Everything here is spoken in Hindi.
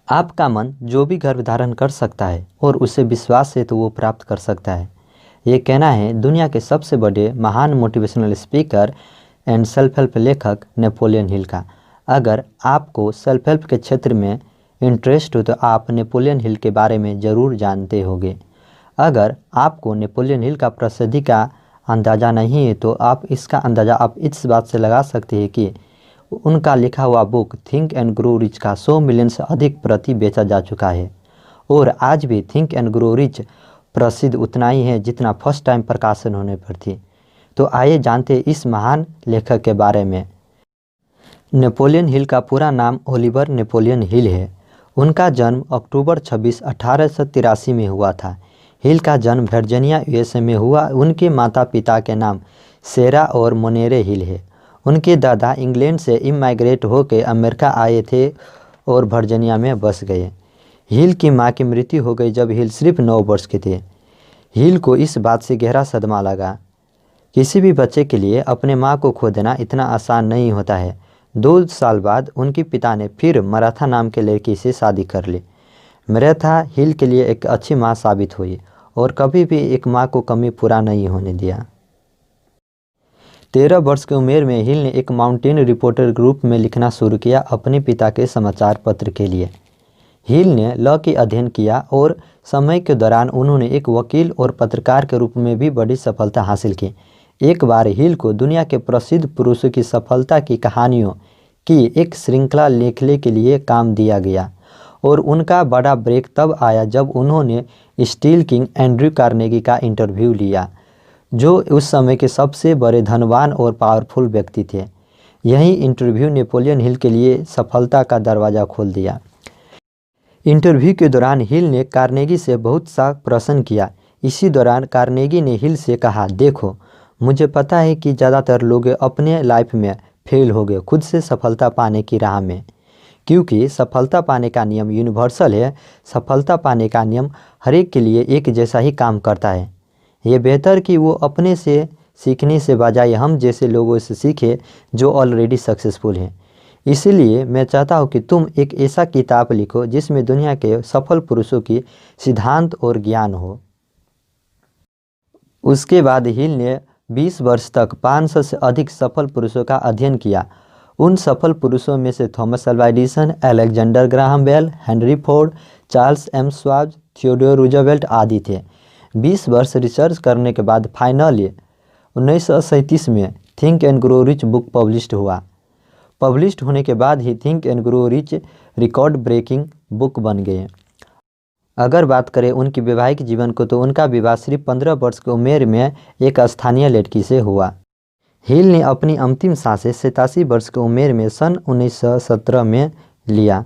आपका मन जो भी गर्भ धारण कर सकता है और उसे विश्वास है तो वो प्राप्त कर सकता है। ये कहना है दुनिया के सबसे बड़े महान motivational speaker and self help लेखक नेपोलियन हिल का। अगर आपको सेल्फ हेल्प के क्षेत्र में इंटरेस्ट हो तो आप नेपोलियन हिल के बारे में ज़रूर जानते होंगे। अगर आपको नेपोलियन हिल का प्रसिद्धि का अंदाज़ा नहीं है तो आप इसका अंदाज़ा आप इस बात से लगा सकते हैं कि उनका लिखा हुआ book think and grow rich का 100 मिलियन से अधिक प्रति बेचा जा चुका है और आज भी थिंक एंड ग्रो रिच प्रसिद्ध उतना ही है जितना फर्स्ट टाइम प्रकाशन होने पर थी। तो आइए जानते हैं इस महान लेखक के बारे में। नेपोलियन हिल का पूरा नाम ओलिवर नेपोलियन हिल है। उनका जन्म अक्टूबर 26, 1883 में हुआ था। हिल का जन्म वर्जीनिया यूएसए में हुआ। उनके माता पिता के नाम सेरा और मोनेरे हिल है। उनके दादा इंग्लैंड से इमाइग्रेट होकर अमेरिका आए थे और वर्जीनिया में बस गए। हिल की मां की मृत्यु हो गई जब हिल सिर्फ 9 वर्ष के थे। हिल को इस बात से गहरा सदमा लगा। किसी भी बच्चे के लिए अपने मां को खो देना इतना आसान नहीं होता है। 2 साल बाद उनके पिता ने फिर मराथा नाम के लड़की से शादी कर ली। मराथा हिल के लिए एक अच्छी माँ साबित हुई और कभी भी एक माँ को कमी पूरा नहीं होने दिया। 13 वर्ष की उम्र में हिल ने एक माउंटेन रिपोर्टर ग्रुप में लिखना शुरू किया अपने पिता के समाचार पत्र के लिए। हिल ने लॉ की अध्ययन किया और समय के दौरान उन्होंने एक वकील और पत्रकार के रूप में भी बड़ी सफलता हासिल की। एक बार हिल को दुनिया के प्रसिद्ध पुरुषों की सफलता की कहानियों की एक श्रृंखला लिखने के लिए काम दिया गया और उनका बड़ा ब्रेक तब आया जब उन्होंने स्टील किंग एंड्रयू कार्नेगी का इंटरव्यू लिया, जो उस समय के सबसे बड़े धनवान और पावरफुल व्यक्ति थे। यही इंटरव्यू नेपोलियन हिल के लिए सफलता का दरवाज़ा खोल दिया। इंटरव्यू के दौरान हिल ने कार्नेगी से बहुत सा प्रश्न किया। इसी दौरान कार्नेगी ने हिल से कहा, देखो मुझे पता है कि ज़्यादातर लोग अपने लाइफ में फेल हो गए खुद से सफलता पाने की राह में, क्योंकि सफलता पाने का नियम यूनिवर्सल है। सफलता पाने का नियम हर एक के लिए एक जैसा ही काम करता है। ये बेहतर कि वो अपने से सीखने से बजाय हम जैसे लोगों से सीखे जो ऑलरेडी सक्सेसफुल हैं। इसीलिए मैं चाहता हूँ कि तुम एक ऐसा किताब लिखो जिसमें दुनिया के सफल पुरुषों की सिद्धांत और ज्ञान हो। उसके बाद हिल ने 20 वर्ष तक 500 से अधिक सफल पुरुषों का अध्ययन किया। उन सफल पुरुषों में से Thomas Alva Edison, Alexander Graham Bell, Henry Ford, Charles M Schwab, Theodore Roosevelt आदि थे। 20 वर्ष रिसर्च करने के बाद फाइनली 1937 में think and grow rich book published हुआ। पब्लिश्ड होने के बाद ही think and grow rich record breaking book बन गए। अगर बात करें उनके वैवाहिक जीवन को तो उनका विवाह सिर्फ 15 वर्ष की उम्र में एक स्थानीय लड़की से हुआ। हिल ने अपनी अंतिम सांसें 87 वर्ष की उम्र में सन 1917 में लिया।